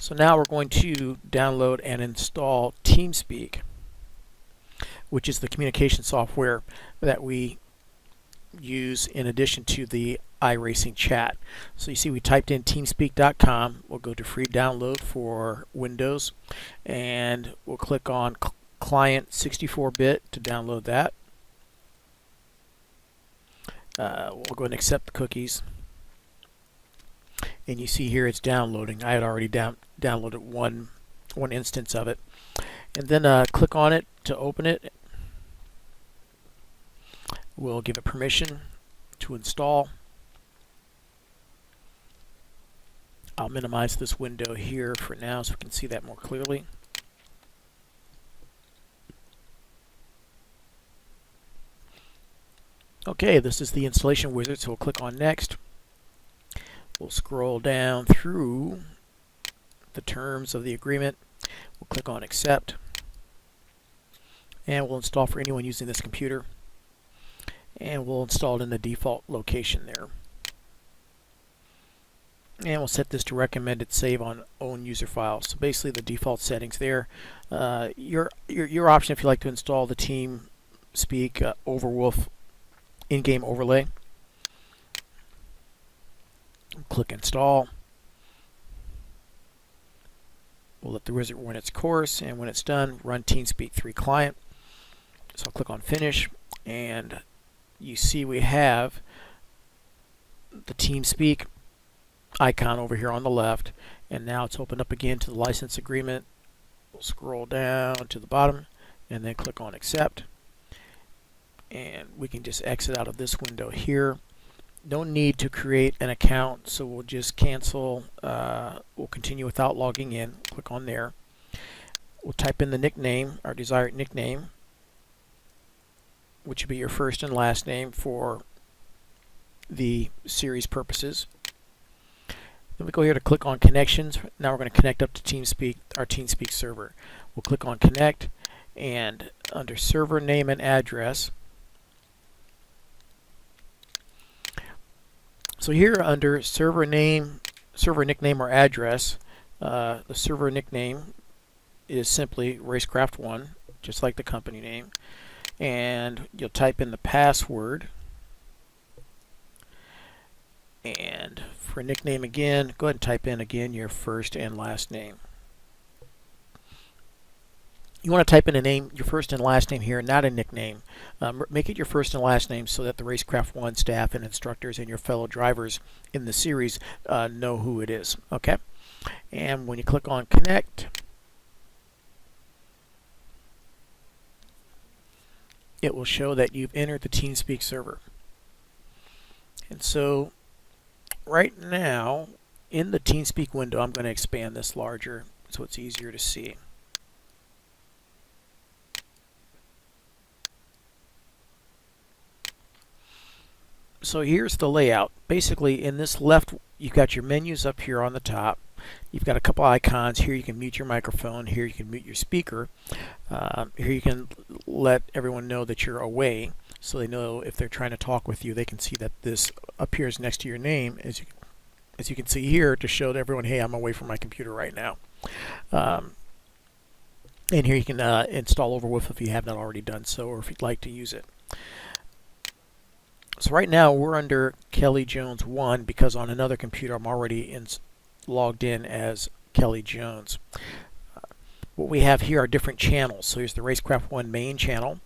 So now we're going to download and install TeamSpeak, which is the communication software that we use in addition to the iRacing chat. So you see we typed in teamspeak.com. We'll go to free download for Windows, and we'll click on client 64-bit to download that. We'll go ahead and accept the cookies. And you see here it's downloading. I had already downloaded one instance of it. And then click on it to open it. We'll give it permission to install. I'll minimize this window here for now so we can see that more clearly. Okay, this is the installation wizard, so we'll click on Next. We'll scroll down through the terms of the agreement. We'll click on Accept. And we'll install for anyone using this computer. And we'll install it in the default location there. And we'll set this to recommended save on own user files. So basically the default settings there. Your option if you like to install the TeamSpeak Overwolf in-game overlay. Click install. We'll let the wizard run its course, and when it's done, run TeamSpeak 3 client. So I'll click on finish, and you see we have the TeamSpeak icon over here on the left, and now it's opened up again to the license agreement. We'll scroll down to the bottom and then click on accept, and we can just exit out of this window here. No need to create an account, so we'll just cancel. We'll continue without logging in. Click on there. We'll type in the nickname, our desired nickname, which would be your first and last name for the series purposes. Then we go here to click on connections. Now we're going to connect up to TeamSpeak, our TeamSpeak server. We'll click on connect, and under server name and address. So here under server name, server nickname or address, the server nickname is simply Racecraft1, just like the company name. And you'll type in the password. And for nickname again, go ahead and type in again your first and last name. You want to type in a name, your first and last name here, not a nickname. Make it your first and last name so that the Racecraft1 staff and instructors and your fellow drivers in the series know who it is. Okay? And when you click on connect, it will show that you've entered the TeamSpeak server. And so right now in the TeamSpeak window, I'm going to expand this larger so it's easier to see. So here's the layout. Basically in this left, you've got your menus up here on the top. You've got a couple icons. Here you can mute your microphone. Here you can mute your speaker. Here you can let everyone know that you're away, so they know if they're trying to talk with you, they can see that this appears next to your name, as you can see here, to show to everyone, hey, I'm away from my computer right now. And here you can install Overwolf if you have not already done so, or if you'd like to use it. So right now we're under Kelly Jones 1 because on another computer I'm already logged in as Kelly Jones. What we have here are different channels. So here's the Racecraft1 main channel.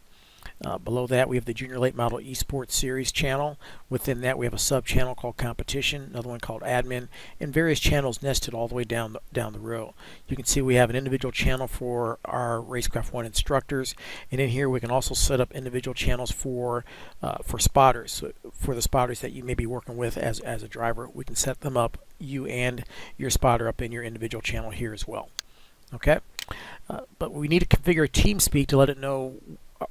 Below that we have the Junior Late Model Esports Series channel. Within that we have a sub channel called Competition, another one called Admin, and various channels nested all the way down the row. You can see we have an individual channel for our Racecraft1 instructors, and in here we can also set up individual channels for spotters. So for the spotters that you may be working with as a driver, we can set them up, you and your spotter, up in your individual channel here as well. Okay, but we need to configure TeamSpeak to let it know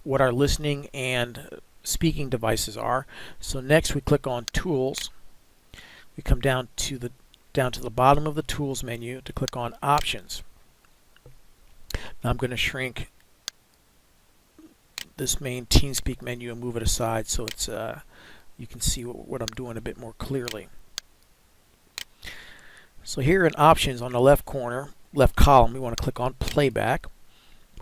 what our listening and speaking devices are. So next we click on Tools. We come down to the bottom of the Tools menu to click on Options. Now I'm going to shrink this main TeamSpeak menu and move it aside so it's you can see what I'm doing a bit more clearly. So here in Options on the left corner, left column, we want to click on playback.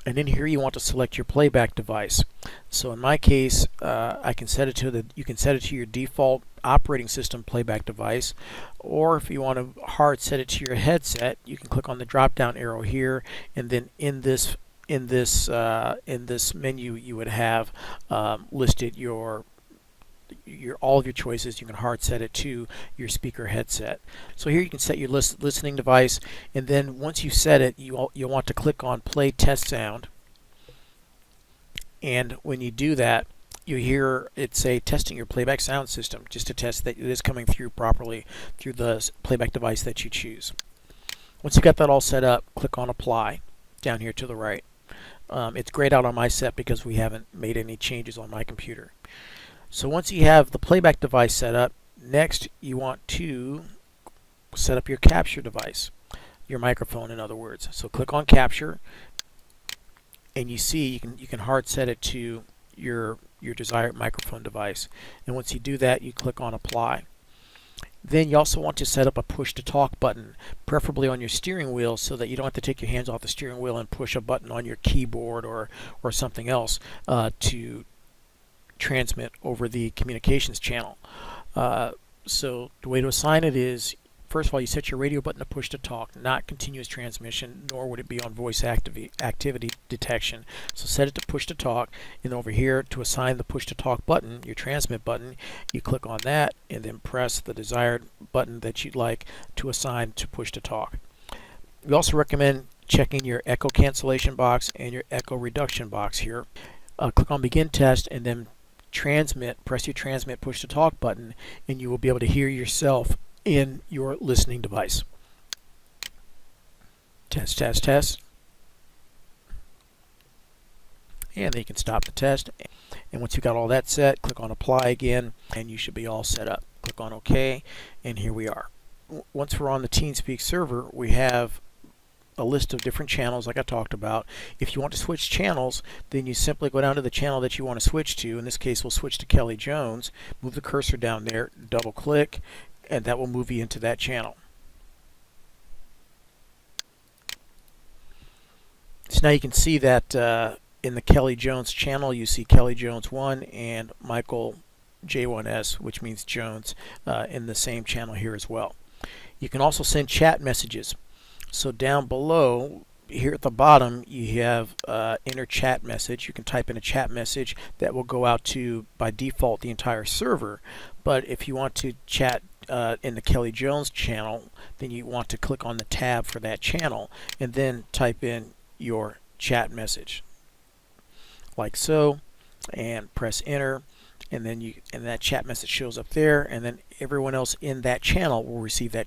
And in here you want to select your playback device. So in my case, I can set it to you can set it to your default operating system playback device, or if you want to hard set it to your headset, you can click on the drop down arrow here, and then in this menu you would have listed all of your choices. You can hard set it to your speaker headset. So here you can set your listening device, and then once you set it, you'll want to click on play test sound. And when you do that, you hear it say testing your playback sound system, just to test that it is coming through properly through the playback device that you choose. Once you got that all set up, click on apply down here to the right. It's grayed out on my set because we haven't made any changes on my computer. So once you have the playback device set up, next you want to set up your capture device, your microphone in other words. So click on capture, and you see you can hard set it to your desired microphone device. And once you do that, you click on apply. Then you also want to set up a push to talk button, preferably on your steering wheel, so that you don't have to take your hands off the steering wheel and push a button on your keyboard or something else to transmit over the communications channel. So the way to assign it is, first of all, you set your radio button to push to talk, not continuous transmission, nor would it be on voice activity detection. So set it to push to talk, and over here to assign the push to talk button, your transmit button, you click on that and then press the desired button that you'd like to assign to push to talk. We also recommend checking your echo cancellation box and your echo reduction box here. Click on begin test and then press your transmit push to talk button, and you will be able to hear yourself in your listening device. Test, test, test. And then you can stop the test. And once you've got all that set, click on apply again, and you should be all set up. Click on OK, and here we are. Once we're on the TeamSpeak server, we have a list of different channels like I talked about. If you want to switch channels, then you simply go down to the channel that you want to switch to. In this case, we'll switch to Kelly Jones. Move the cursor down there, double click, and that will move you into that channel. So now you can see that in the Kelly Jones channel, you see Kelly Jones 1 and Michael J1S, which means Jones, in the same channel here as well. You can also send chat messages. So down below here at the bottom you have enter chat message. You can type in a chat message that will go out to, by default, the entire server. But if you want to chat in the Kelly Jones channel, then you want to click on the tab for that channel and then type in your chat message like so, and press enter, and then that chat message shows up there, and then everyone else in that channel will receive that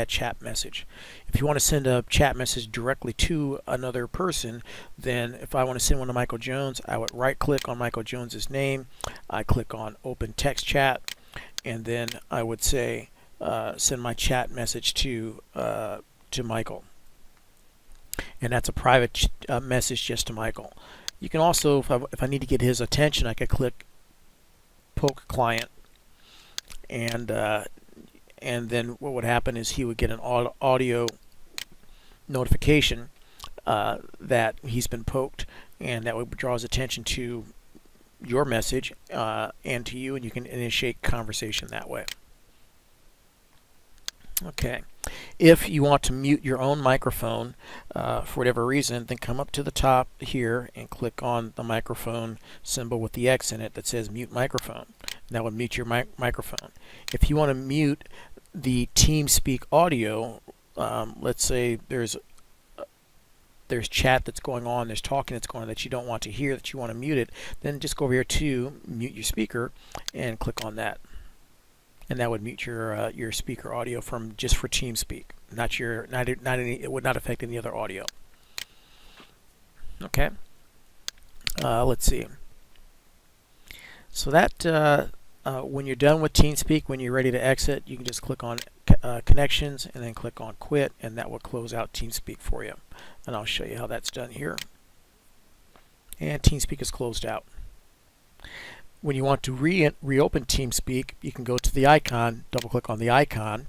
chat message. If you want to send a chat message directly to another person, then if I want to send one to Michael Jones, I would right click on Michael Jones's name, I click on open text chat, and then I would say send my chat message to Michael, and that's a private message just to Michael. You can also, if I need to get his attention, I could click poke client, and then what would happen is he would get an audio notification that he's been poked, and that would draw his attention to your message and to you, and you can initiate conversation that way. Okay. If you want to mute your own microphone for whatever reason, then come up to the top here and click on the microphone symbol with the X in it that says mute microphone. That would mute your microphone. If you want to mute the TeamSpeak audio, let's say there's chat that's going on, there's talking that's going on that you don't want to hear, that you want to mute it, then just go over here to mute your speaker and click on that. And that would mute your speaker audio from just for TeamSpeak, it would not affect any other audio. Okay. Let's see. So that when you're done with TeamSpeak, when you're ready to exit, you can just click on connections and then click on quit, and that will close out TeamSpeak for you. And I'll show you how that's done here. And TeamSpeak is closed out. When you want to reopen TeamSpeak, you can go to the icon, double click on the icon.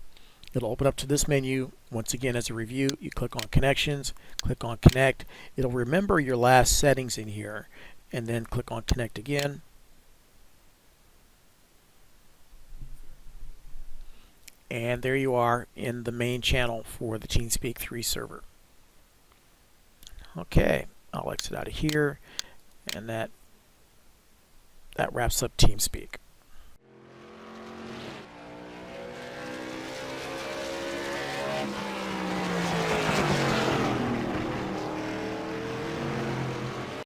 It'll open up to this menu Once again, as a review, you click on Connections, click on Connect. It'll remember your last settings in here, and then click on Connect again. And there you are in the main channel for the TeamSpeak 3 server. Okay, I'll exit out of here, and that wraps up TeamSpeak.